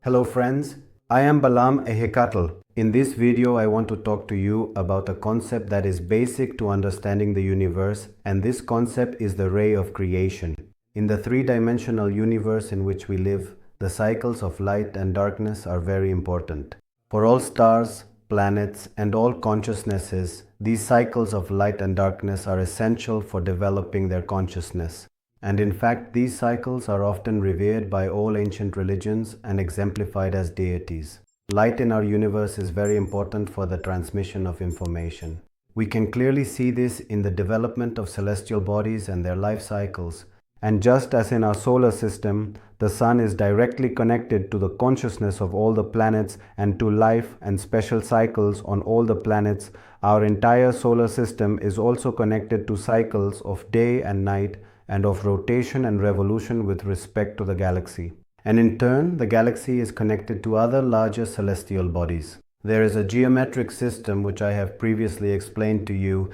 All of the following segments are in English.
Hello friends, I am Balam Ehekatl. In this video I want to talk to you about a concept that is basic to understanding the universe, and this concept is the ray of creation. In the three-dimensional universe in which we live, the cycles of light and darkness are very important. For all stars, planets, and all consciousnesses, these cycles of light and darkness are essential for developing their consciousness. And in fact, these cycles are often revered by all ancient religions and exemplified as deities. Light in our universe is very important for the transmission of information. We can clearly see this in the development of celestial bodies and their life cycles. And just as in our solar system, the sun is directly connected to the consciousness of all the planets and to life and special cycles on all the planets, our entire solar system is also connected to cycles of day and night and of rotation and revolution with respect to the galaxy. And in turn, the galaxy is connected to other larger celestial bodies. There is a geometric system which I have previously explained to you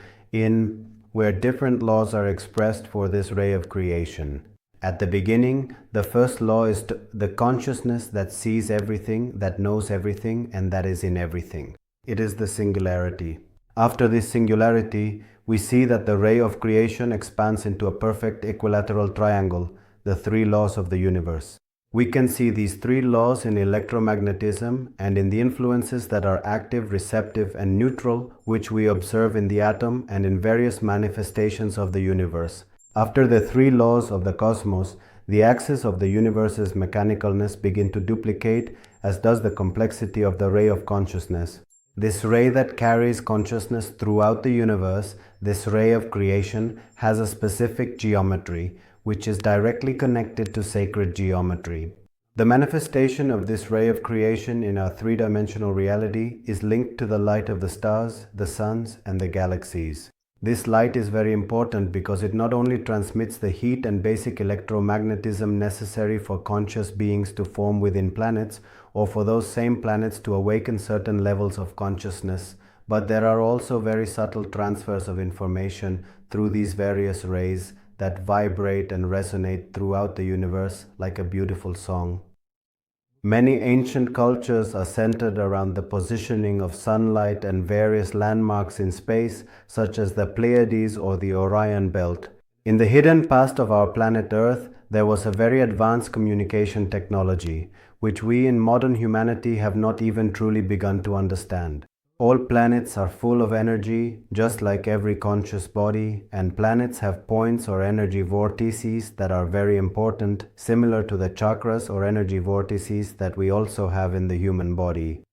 where different laws are expressed for this ray of creation. At the beginning, the first law is the consciousness that sees everything, that knows everything, and that is in everything. It is the singularity. After this singularity, we see that the ray of creation expands into a perfect equilateral triangle, the three laws of the universe. We can see these three laws in electromagnetism and in the influences that are active, receptive, and neutral, which we observe in the atom and in various manifestations of the universe. After the three laws of the cosmos, the axis of the universe's mechanicalness begin to duplicate, as does the complexity of the ray of consciousness. This ray that carries consciousness throughout the universe, this ray of creation, has a specific geometry, which is directly connected to sacred geometry. The manifestation of this ray of creation in our three-dimensional reality is linked to the light of the stars, the suns, and the galaxies. This light is very important because it not only transmits the heat and basic electromagnetism necessary for conscious beings to form within planets, or for those same planets to awaken certain levels of consciousness, but there are also very subtle transfers of information through these various rays that vibrate and resonate throughout the universe like a beautiful song. Many ancient cultures are centered around the positioning of sunlight and various landmarks in space, such as the Pleiades or the Orion Belt. In the hidden past of our planet Earth, there was a very advanced communication technology, which we in modern humanity have not even truly begun to understand. All planets are full of energy, just like every conscious body, and planets have points or energy vortices that are very important, similar to the chakras or energy vortices that we also have in the human body.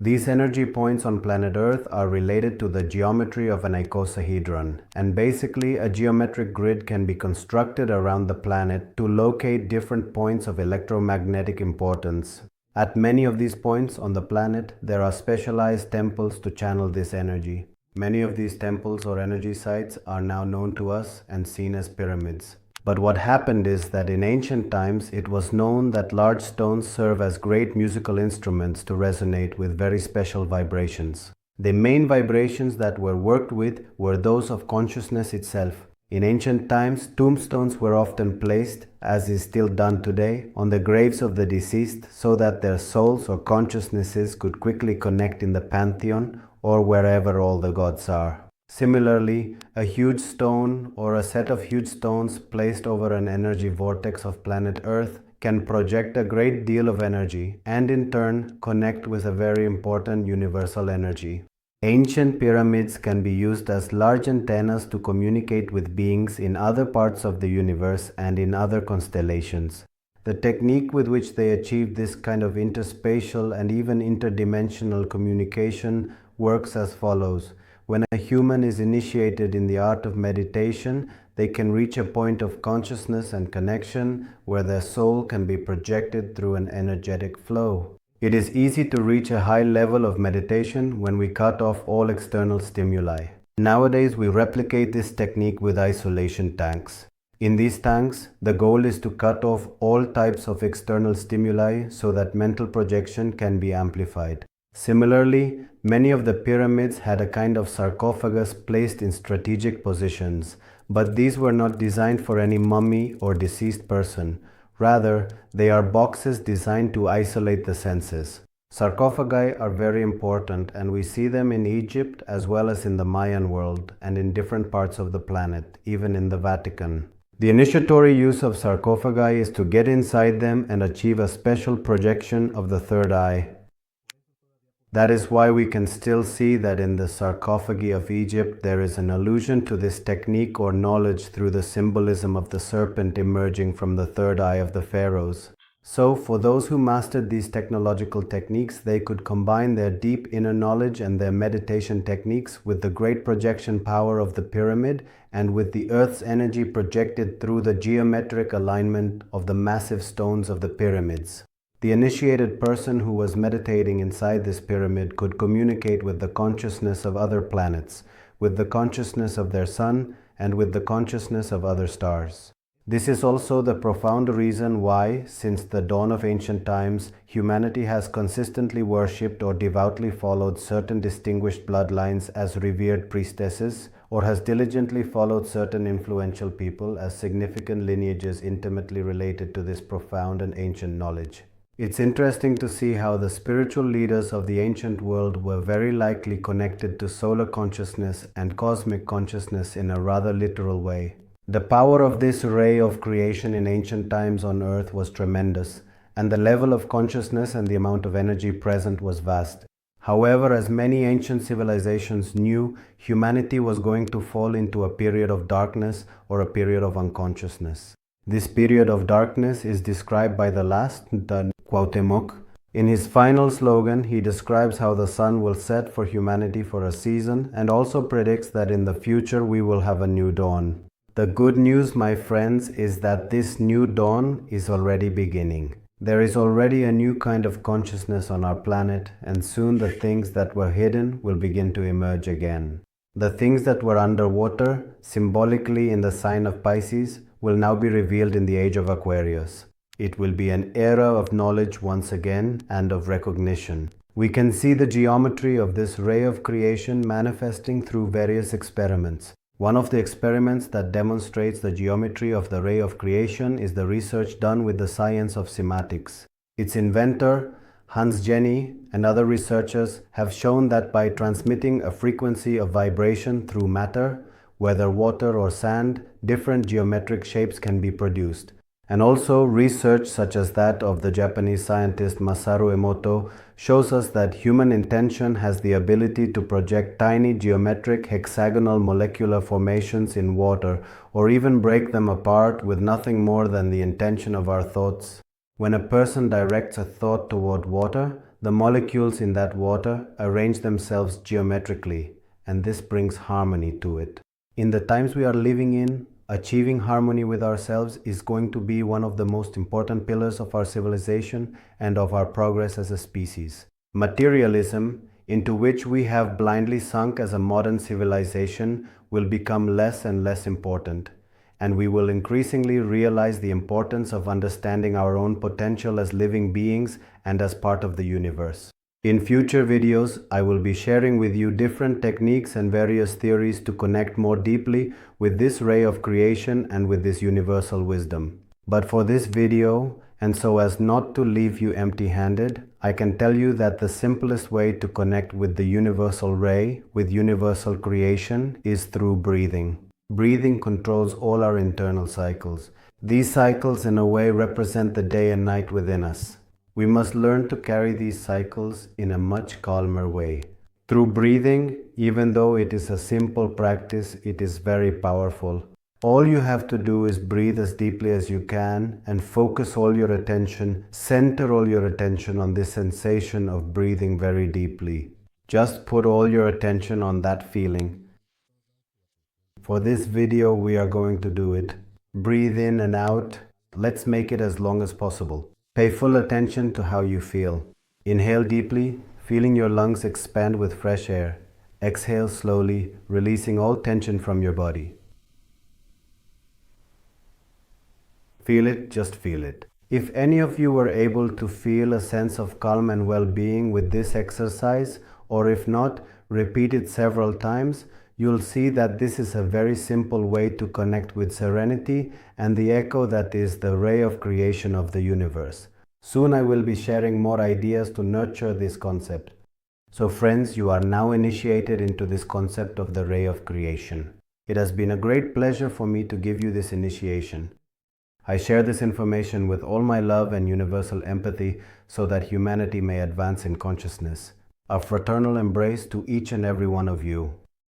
These energy points on planet Earth are related to the geometry of an icosahedron, and basically a geometric grid can be constructed around the planet to locate different points of electromagnetic importance. At many of these points on the planet, there are specialized temples to channel this energy. Many of these temples or energy sites are now known to us and seen as pyramids. But what happened is that in ancient times, it was known that large stones serve as great musical instruments to resonate with very special vibrations. The main vibrations that were worked with were those of consciousness itself. In ancient times, tombstones were often placed, as is still done today, on the graves of the deceased so that their souls or consciousnesses could quickly connect in the pantheon or wherever all the gods are. Similarly, a huge stone or a set of huge stones placed over an energy vortex of planet Earth can project a great deal of energy and in turn connect with a very important universal energy. Ancient pyramids can be used as large antennas to communicate with beings in other parts of the universe and in other constellations. The technique with which they achieved this kind of interspatial and even interdimensional communication works as follows. When a human is initiated in the art of meditation, they can reach a point of consciousness and connection where their soul can be projected through an energetic flow. It is easy to reach a high level of meditation when we cut off all external stimuli. Nowadays, we replicate this technique with isolation tanks. In these tanks, the goal is to cut off all types of external stimuli so that mental projection can be amplified. Similarly, many of the pyramids had a kind of sarcophagus placed in strategic positions, but these were not designed for any mummy or deceased person. Rather, they are boxes designed to isolate the senses. Sarcophagi are very important, and we see them in Egypt as well as in the Mayan world and in different parts of the planet, even in the Vatican. The initiatory use of sarcophagi is to get inside them and achieve a special projection of the third eye. That is why we can still see that in the sarcophagi of Egypt there is an allusion to this technique or knowledge through the symbolism of the serpent emerging from the third eye of the pharaohs. So, for those who mastered these technological techniques, they could combine their deep inner knowledge and their meditation techniques with the great projection power of the pyramid and with the earth's energy projected through the geometric alignment of the massive stones of the pyramids. The initiated person who was meditating inside this pyramid could communicate with the consciousness of other planets, with the consciousness of their sun, and with the consciousness of other stars. This is also the profound reason why, since the dawn of ancient times, humanity has consistently worshipped or devoutly followed certain distinguished bloodlines as revered priestesses, or has diligently followed certain influential people as significant lineages intimately related to this profound and ancient knowledge. It's interesting to see how the spiritual leaders of the ancient world were very likely connected to solar consciousness and cosmic consciousness in a rather literal way. The power of this ray of creation in ancient times on earth was tremendous, and the level of consciousness and the amount of energy present was vast. However, as many ancient civilizations knew, humanity was going to fall into a period of darkness or a period of unconsciousness. This period of darkness is described by the last, the Cuauhtemoc. In his final slogan, he describes how the sun will set for humanity for a season and also predicts that in the future we will have a new dawn. The good news, my friends, is that this new dawn is already beginning. There is already a new kind of consciousness on our planet, and soon the things that were hidden will begin to emerge again. The things that were underwater, symbolically in the sign of Pisces, will now be revealed in the age of Aquarius. It will be an era of knowledge once again and of recognition. We can see the geometry of this ray of creation manifesting through various experiments. One of the experiments that demonstrates the geometry of the ray of creation is the research done with the science of cymatics. Its inventor, Hans Jenny, and other researchers have shown that by transmitting a frequency of vibration through matter, whether water or sand, different geometric shapes can be produced. And also, research such as that of the Japanese scientist Masaru Emoto shows us that human intention has the ability to project tiny geometric hexagonal molecular formations in water, or even break them apart with nothing more than the intention of our thoughts. When a person directs a thought toward water, the molecules in that water arrange themselves geometrically, and this brings harmony to it. In the times we are living in, achieving harmony with ourselves is going to be one of the most important pillars of our civilization and of our progress as a species. Materialism, into which we have blindly sunk as a modern civilization, will become less and less important, and we will increasingly realize the importance of understanding our own potential as living beings and as part of the universe. In future videos, I will be sharing with you different techniques and various theories to connect more deeply with this ray of creation and with this universal wisdom. But for this video, and so as not to leave you empty-handed, I can tell you that the simplest way to connect with the universal ray, with universal creation, is through breathing. Breathing controls all our internal cycles. These cycles in a way represent the day and night within us. We must learn to carry these cycles in a much calmer way. Through breathing, even though it is a simple practice, it is very powerful. All you have to do is breathe as deeply as you can and focus all your attention, center all your attention on this sensation of breathing very deeply. Just put all your attention on that feeling. For this video, we are going to do it. Breathe in and out. Let's make it as long as possible. Pay full attention to how you feel. Inhale deeply, feeling your lungs expand with fresh air. Exhale slowly, releasing all tension from your body. Feel it, just feel it. If any of you were able to feel a sense of calm and well-being with this exercise, or if not, repeat it several times, you'll see that this is a very simple way to connect with serenity and the echo that is the ray of creation of the universe. Soon I will be sharing more ideas to nurture this concept. So friends, you are now initiated into this concept of the ray of creation. It has been a great pleasure for me to give you this initiation. I share this information with all my love and universal empathy so that humanity may advance in consciousness. A fraternal embrace to each and every one of you.